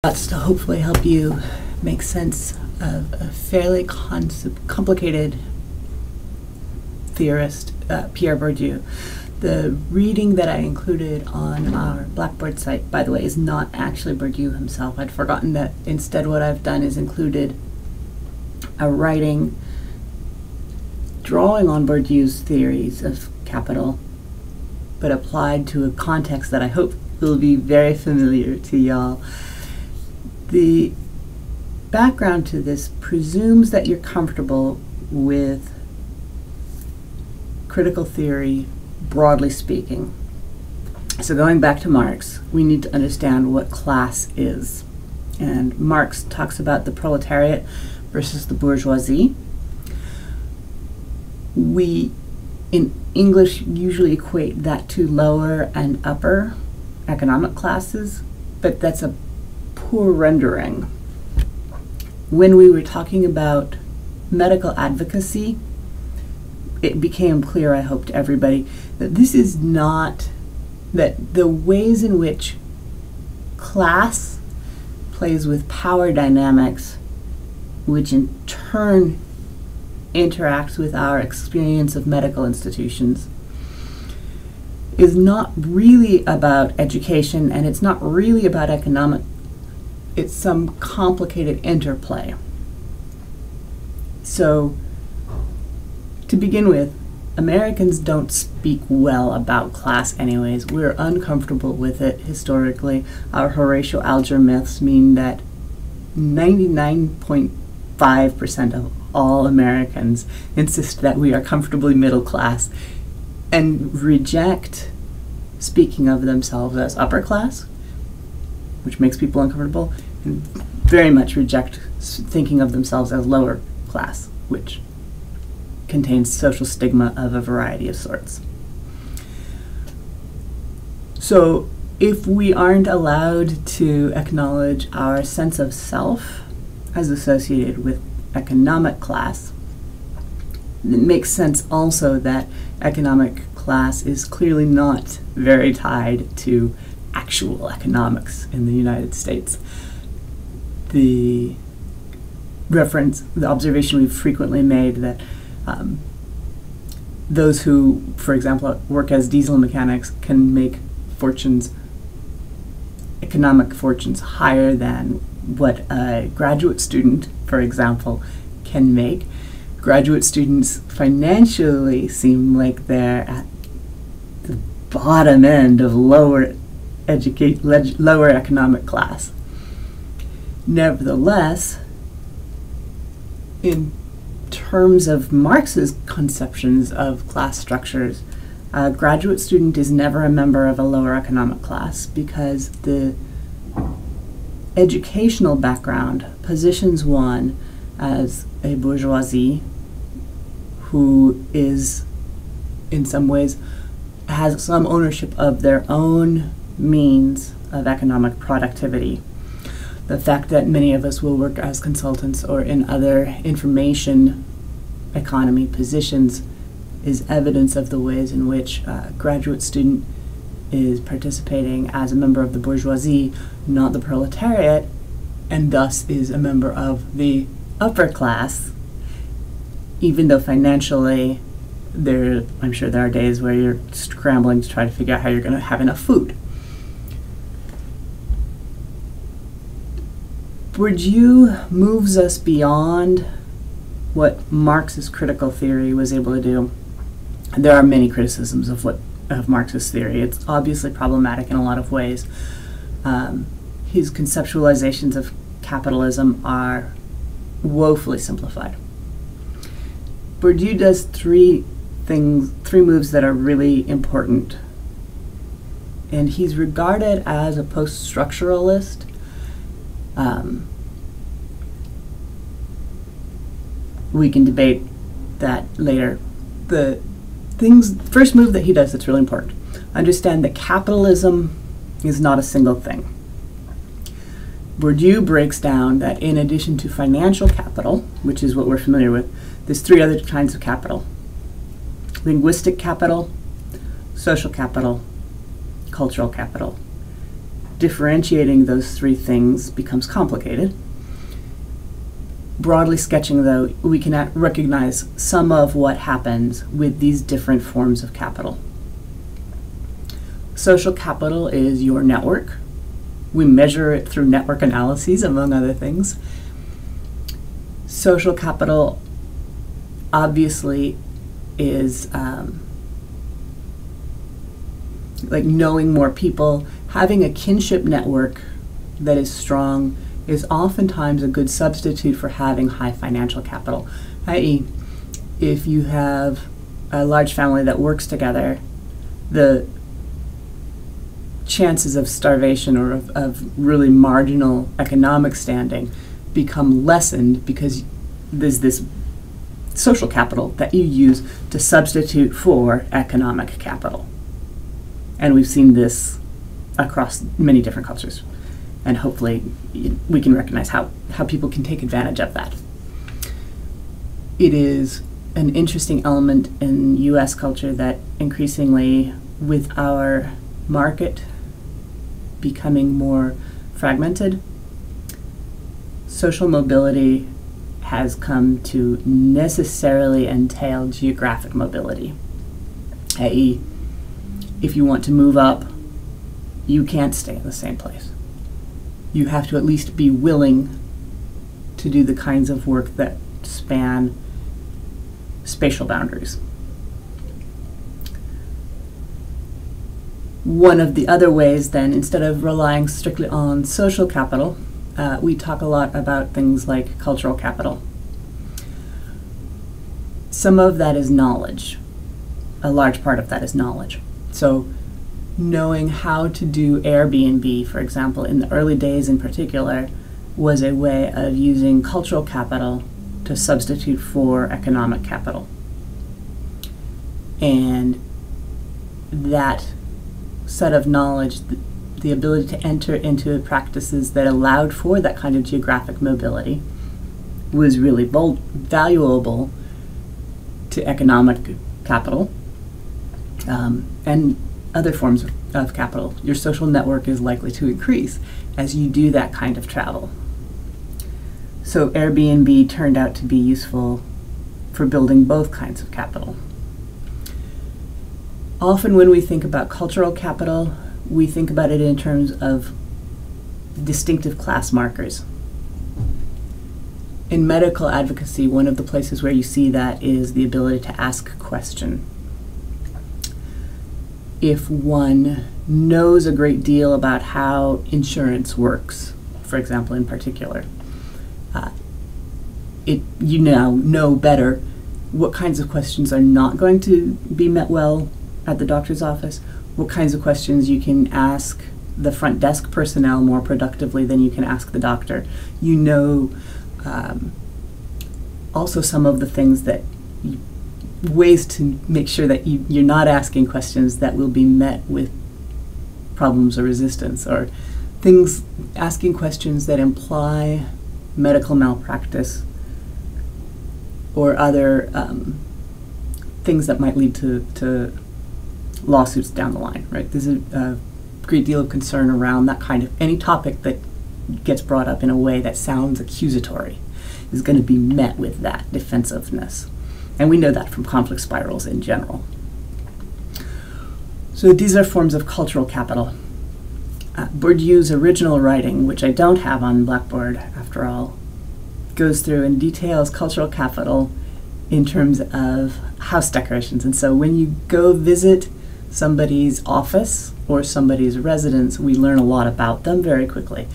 That's to hopefully help you make sense of a fairly complicated theorist, Pierre Bourdieu. The reading that I included on our Blackboard site, by the way, is not actually Bourdieu himself. I'd forgotten that. Instead, what I've done is included a writing drawing on Bourdieu's theories of capital, but applied to a context that I hope will be very familiar to y'all. The background to this presumes that you're comfortable with critical theory, broadly speaking. So going back to Marx, we need to understand what class is. And Marx talks about the proletariat versus the bourgeoisie. We, in English, usually equate that to lower and upper economic classes, but that's a poor rendering. When we were talking about medical advocacy, it became clear, I hope, to everybody that this is not, that the ways in which class plays with power dynamics, which in turn interacts with our experience of medical institutions, is not really about education, and it's not really about economic. It's some complicated interplay. So, to begin with, Americans don't speak well about class anyways. We're uncomfortable with it historically. Our Horatio Alger myths mean that 99.5% of all Americans insist that we are comfortably middle class and reject speaking of themselves as upper class, which makes people uncomfortable, and very much reject thinking of themselves as lower class, which contains social stigma of a variety of sorts. So if we aren't allowed to acknowledge our sense of self as associated with economic class, it makes sense also that economic class is clearly not very tied to actual economics in the United States. The observation we've frequently made that those who, for example, work as diesel mechanics can make fortunes, economic fortunes, higher than what a graduate student, for example, can make. Graduate students financially seem like they're at the bottom end of lower economic class. Nevertheless, in terms of Marx's conceptions of class structures, a graduate student is never a member of a lower economic class because the educational background positions one as a bourgeoisie who is, in some ways, has some ownership of their own means of economic productivity. The fact that many of us will work as consultants or in other information economy positions is evidence of the ways in which a graduate student is participating as a member of the bourgeoisie, not the proletariat, and thus is a member of the upper class, even though financially I'm sure there are days where you're scrambling to try to figure out how you're going to have enough food. Bourdieu moves us beyond what Marx's critical theory was able to do. There are many criticisms of Marx's theory. It's obviously problematic in a lot of ways. His conceptualizations of capitalism are woefully simplified. Bourdieu does three moves that are really important. And he's regarded as a post-structuralist. We can debate that later. The first move that he does that's really important, understand that capitalism is not a single thing. Bourdieu breaks down that in addition to financial capital, which is what we're familiar with, there's three other kinds of capital: linguistic capital, social capital, cultural capital. differentiating those three things becomes complicated. Broadly sketching, though, we can recognize some of what happens with these different forms of capital. Social capital is your network. We measure it through network analyses, among other things. Social capital obviously is like knowing more people. Having a kinship network that is strong is oftentimes a good substitute for having high financial capital, i.e., if you have a large family that works together, the chances of starvation or of really marginal economic standing become lessened because there's this social capital that you use to substitute for economic capital. And we've seen this across many different cultures. And hopefully we can recognize how people can take advantage of that. It is an interesting element in US culture that increasingly, with our market becoming more fragmented, social mobility has come to necessarily entail geographic mobility, i.e., if you want to move up, you can't stay in the same place. You have to at least be willing to do the kinds of work that span spatial boundaries. One of the other ways, then, instead of relying strictly on social capital, we talk a lot about things like cultural capital. Some of that is knowledge. A large part of that is knowledge. So knowing how to do Airbnb, for example, in the early days in particular, was a way of using cultural capital to substitute for economic capital. And that set of knowledge, the ability to enter into practices that allowed for that kind of geographic mobility, was really valuable to economic capital and other forms of capital. Your social network is likely to increase as you do that kind of travel. So Airbnb turned out to be useful for building both kinds of capital. Often when we think about cultural capital, we think about it in terms of distinctive class markers. In medical advocacy, one of the places where you see that is the ability to ask a question. If one knows a great deal about how insurance works, for example, in particular, you now know better what kinds of questions are not going to be met well at the doctor's office, what kinds of questions you can ask the front desk personnel more productively than you can ask the doctor. You know also some of the things that ways to make sure that you're not asking questions that will be met with problems or resistance, or things, asking questions that imply medical malpractice or other things that might lead to lawsuits down the line, right? There's a great deal of concern around that kind of, any topic that gets brought up in a way that sounds accusatory is going to be met with that defensiveness. And we know that from conflict spirals in general. So these are forms of cultural capital. Bourdieu's original writing, which I don't have on Blackboard after all, goes through and details cultural capital in terms of house decorations. And so when you go visit somebody's office or somebody's residence, we learn a lot about them very quickly.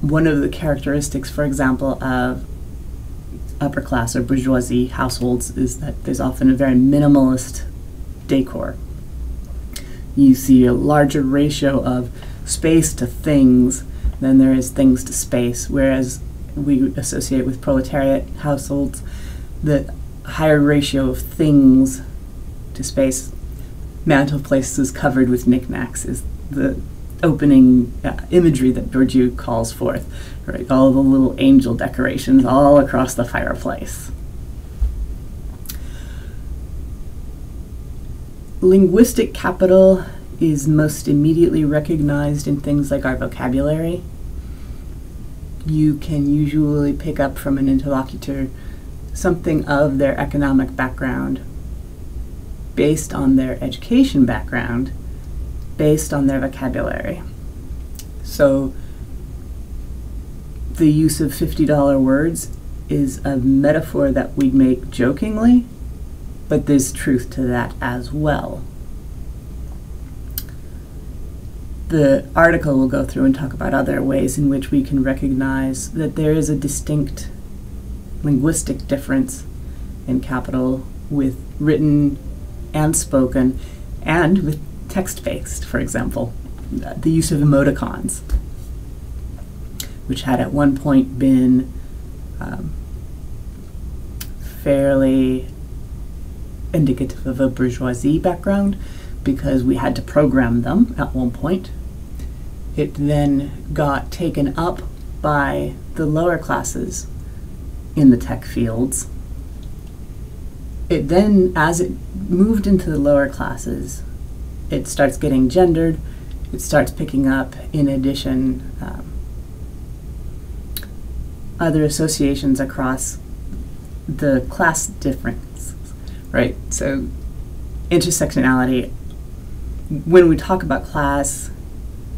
One of the characteristics, for example, of upper class or bourgeoisie households is that there's often a very minimalist decor. You see a larger ratio of space to things than there is things to space, whereas we associate with proletariat households the higher ratio of things to space. Mantelplaces covered with knickknacks is the opening imagery that Bourdieu calls forth, right? All the little angel decorations all across the fireplace. Linguistic capital is most immediately recognized in things like our vocabulary. You can usually pick up from an interlocutor something of their economic background based on their education background, based on their vocabulary. So the use of $50 words is a metaphor that we make jokingly, but there's truth to that as well. The article will go through and talk about other ways in which we can recognize that there is a distinct linguistic difference in capital with written and spoken and with text-based, for example. The use of emoticons, which had at one point been fairly indicative of a bourgeoisie background because we had to program them at one point. It then got taken up by the lower classes in the tech fields. It then, as it moved into the lower classes, it starts getting gendered. It starts picking up, in addition, other associations across the class difference, right? So intersectionality, when we talk about class,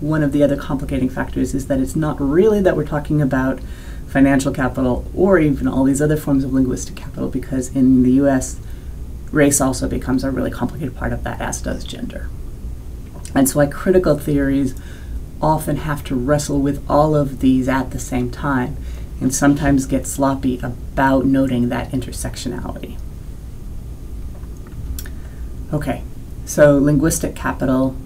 one of the other complicating factors is that it's not really that we're talking about financial capital or even all these other forms of linguistic capital, because in the US, race also becomes a really complicated part of that, as does gender. And so critical theories often have to wrestle with all of these at the same time and sometimes get sloppy about noting that intersectionality. Okay, so linguistic capital.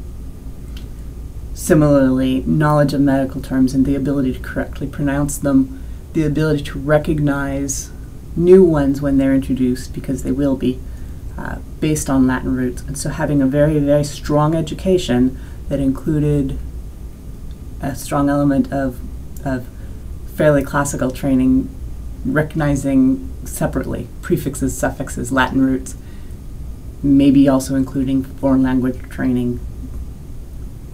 Similarly, knowledge of medical terms and the ability to correctly pronounce them, the ability to recognize new ones when they're introduced, because they will be, based on Latin roots. And so having a very, very strong education that included a strong element of fairly classical training, recognizing separately prefixes, suffixes, Latin roots, maybe also including foreign language training.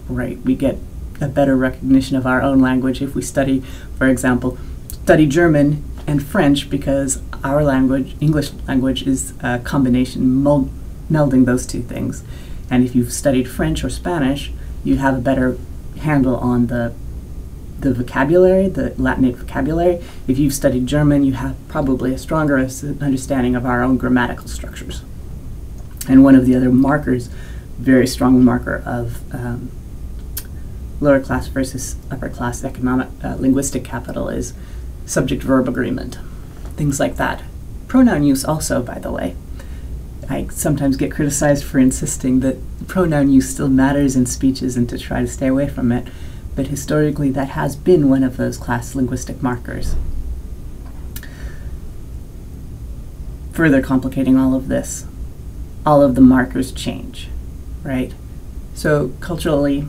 Right, we get a better recognition of our own language if we study, for example, study German and French, because our language, English language, is a combination, melding those two things. And if you've studied French or Spanish, you have a better handle on the vocabulary, the Latinate vocabulary. If you've studied German, you have probably a stronger understanding of our own grammatical structures. And one of the other markers, very strong marker of lower class versus upper class economic linguistic capital, is subject-verb agreement, things like that. Pronoun use also, by the way. I sometimes get criticized for insisting that pronoun use still matters in speeches and to try to stay away from it, but historically that has been one of those class linguistic markers. Further complicating all of this, all of the markers change, right? So culturally,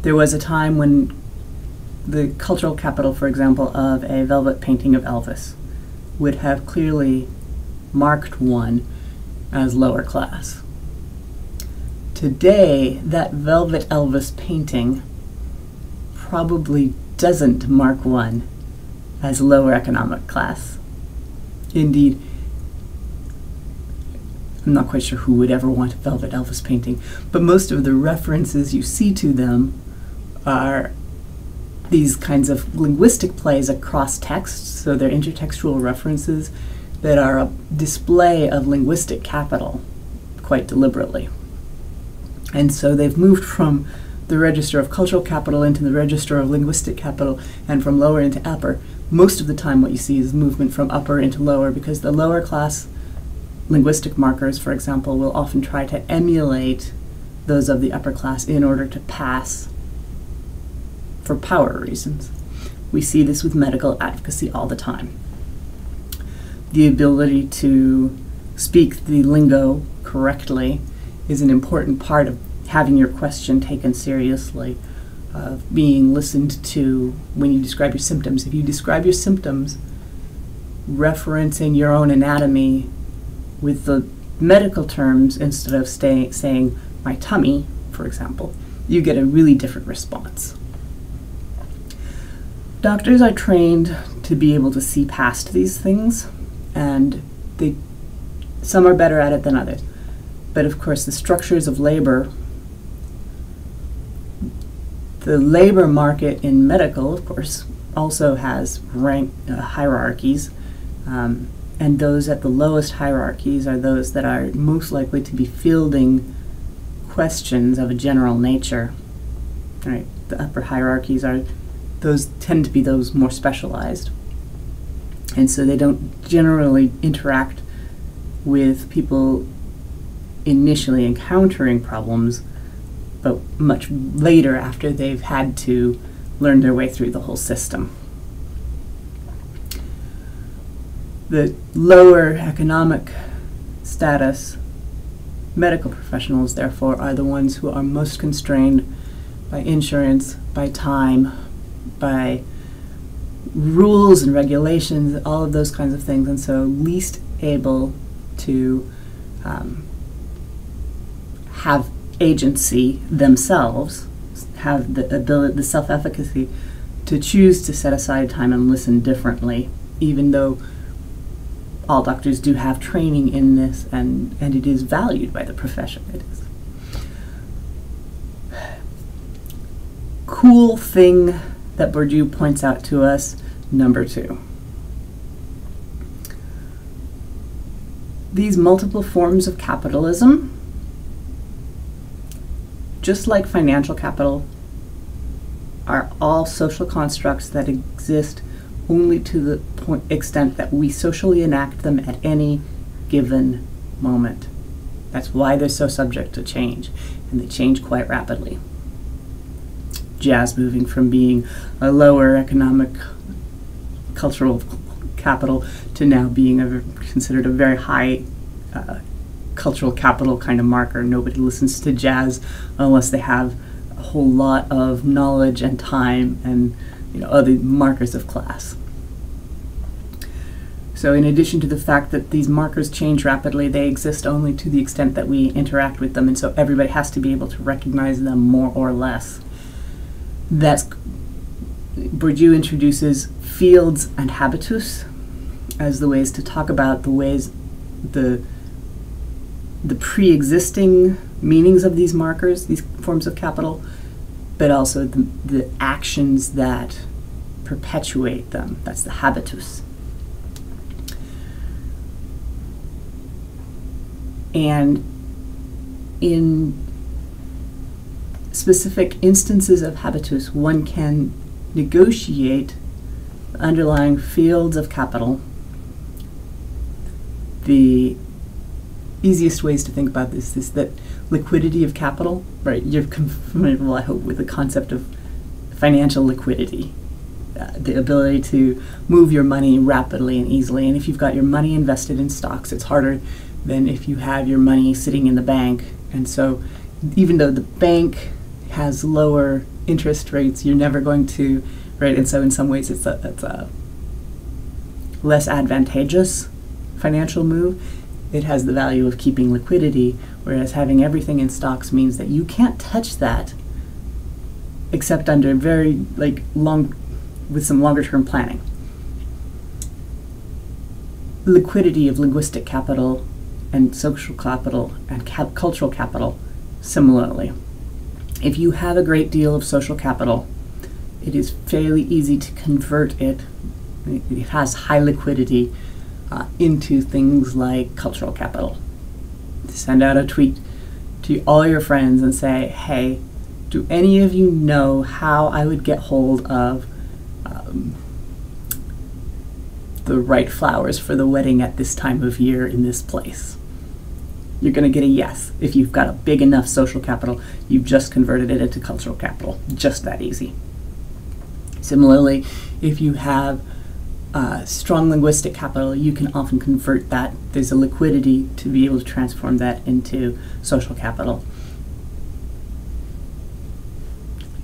there was a time when the cultural capital, for example, of a velvet painting of Elvis would have clearly marked one as lower class. Today, that velvet Elvis painting probably doesn't mark one as lower economic class. Indeed, I'm not quite sure who would ever want a velvet Elvis painting, but most of the references you see to them are these kinds of linguistic plays across texts, so they're intertextual references that are a display of linguistic capital quite deliberately. And so they've moved from the register of cultural capital into the register of linguistic capital, and from lower into upper. Most of the time what you see is movement from upper into lower, because the lower class linguistic markers, for example, will often try to emulate those of the upper class in order to pass for power reasons. We see this with medical advocacy all the time. The ability to speak the lingo correctly is an important part of having your question taken seriously, of being listened to when you describe your symptoms. If you describe your symptoms referencing your own anatomy with the medical terms instead of saying my tummy, for example, you get a really different response. Doctors are trained to be able to see past these things, and some are better at it than others. But of course, the structures of labor, the labor market in medical, of course, also has hierarchies, and those at the lowest hierarchies are those that are most likely to be fielding questions of a general nature. Right? The upper hierarchies tend to be those more specialized, and so they don't generally interact with people initially encountering problems, but much later after they've had to learn their way through the whole system. The lower economic status medical professionals, therefore, are the ones who are most constrained by insurance, by time, by rules and regulations, all of those kinds of things, and so least able to have agency themselves, have the ability, the self-efficacy to choose to set aside time and listen differently, even though all doctors do have training in this, and it is valued by the profession. It is. Cool thing that Bourdieu points out to us, number 2. These multiple forms of capitalism, just like financial capital, are all social constructs that exist only to the extent that we socially enact them at any given moment. That's why they're so subject to change, and they change quite rapidly. Jazz moving from being a lower economic cultural capital to now being considered a very high cultural capital kind of marker. Nobody listens to jazz unless they have a whole lot of knowledge and time and other markers of class. So in addition to the fact that these markers change rapidly, they exist only to the extent that we interact with them, and so everybody has to be able to recognize them more or less. Bourdieu introduces fields and habitus as the ways to talk about the ways the pre-existing meanings of these markers, these forms of capital, but also the actions that perpetuate them. That's the habitus. And in specific instances of habitus, one can negotiate the underlying fields of capital. The easiest ways to think about this is that liquidity of capital, right? You're familiar, I hope, with the concept of financial liquidity, the ability to move your money rapidly and easily. And if you've got your money invested in stocks, it's harder than if you have your money sitting in the bank. And so even though the bank has lower interest rates, you're never going to, right? And so in some ways it's a less advantageous financial move. It has the value of keeping liquidity, whereas having everything in stocks means that you can't touch that except under very with some longer term planning. Liquidity of linguistic capital and social capital and cultural capital similarly. If you have a great deal of social capital, it is fairly easy to convert it. It has high liquidity into things like cultural capital. Send out a tweet to all your friends and say, hey, do any of you know how I would get hold of the right flowers for the wedding at this time of year in this place? You're going to get a yes. If you've got a big enough social capital, you've just converted it into cultural capital. Just that easy. Similarly, if you have strong linguistic capital, you can often convert that. There's a liquidity to be able to transform that into social capital.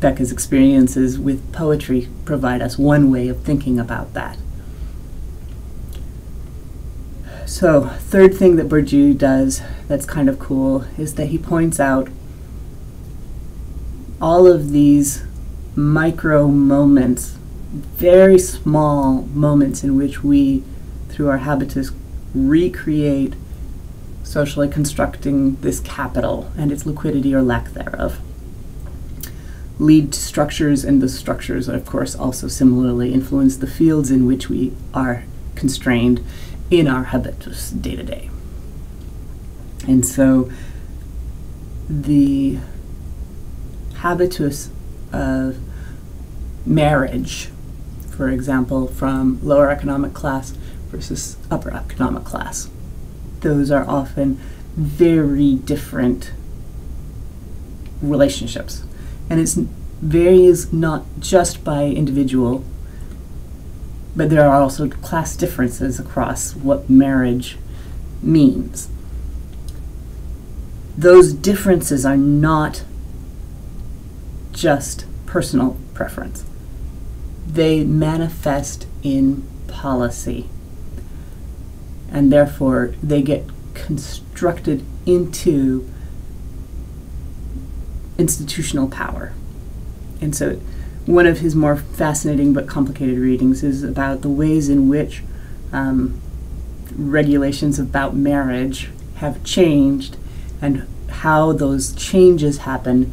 Becca's experiences with poetry provide us one way of thinking about that. So, third thing that Bourdieu does that's kind of cool is that he points out all of these micro moments, very small moments in which we, through our habitus, recreate socially constructing this capital and its liquidity or lack thereof, lead to structures, and the structures, of course, also similarly influence the fields in which we are constrained in our habitus day to day. And so the habitus of marriage, for example, from lower economic class versus upper economic class, those are often very different relationships. And it varies not just by individual, but there are also class differences across what marriage means. Those differences are not just personal preference. They manifest in policy, and therefore they get constructed into institutional power. And so one of his more fascinating but complicated readings is about the ways in which regulations about marriage have changed and how those changes happen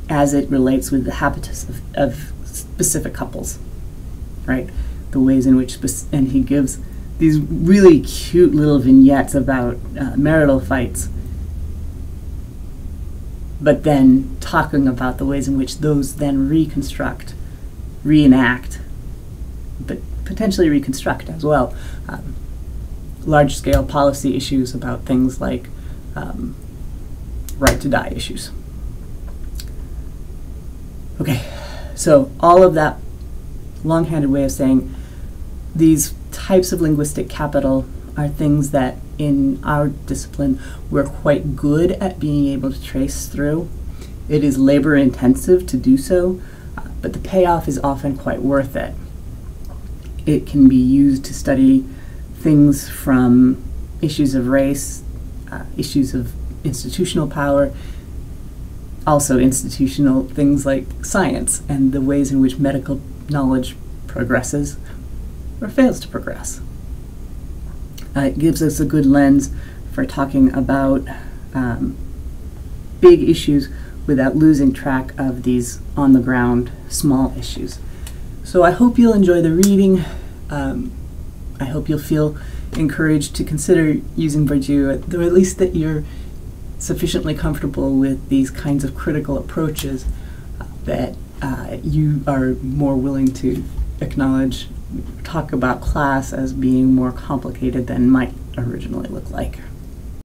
as it relates with the habitus of specific couples, right? The ways in which, and he gives these really cute little vignettes about marital fights, but then talking about the ways in which those then reconstruct, reenact, but potentially reconstruct as well, large-scale policy issues about things like right to die issues. Okay, so all of that long-handed way of saying these types of linguistic capital are things that in our discipline we're quite good at being able to trace through. It is labor intensive to do so, but the payoff is often quite worth it. It can be used to study things from issues of race, issues of institutional power, also institutional things like science and the ways in which medical knowledge progresses or fails to progress. It gives us a good lens for talking about big issues without losing track of these on-the-ground small issues. So I hope you'll enjoy the reading. I hope you'll feel encouraged to consider using Bourdieu, or at least that you're sufficiently comfortable with these kinds of critical approaches that you are more willing to acknowledge, talk about class as being more complicated than might originally look like.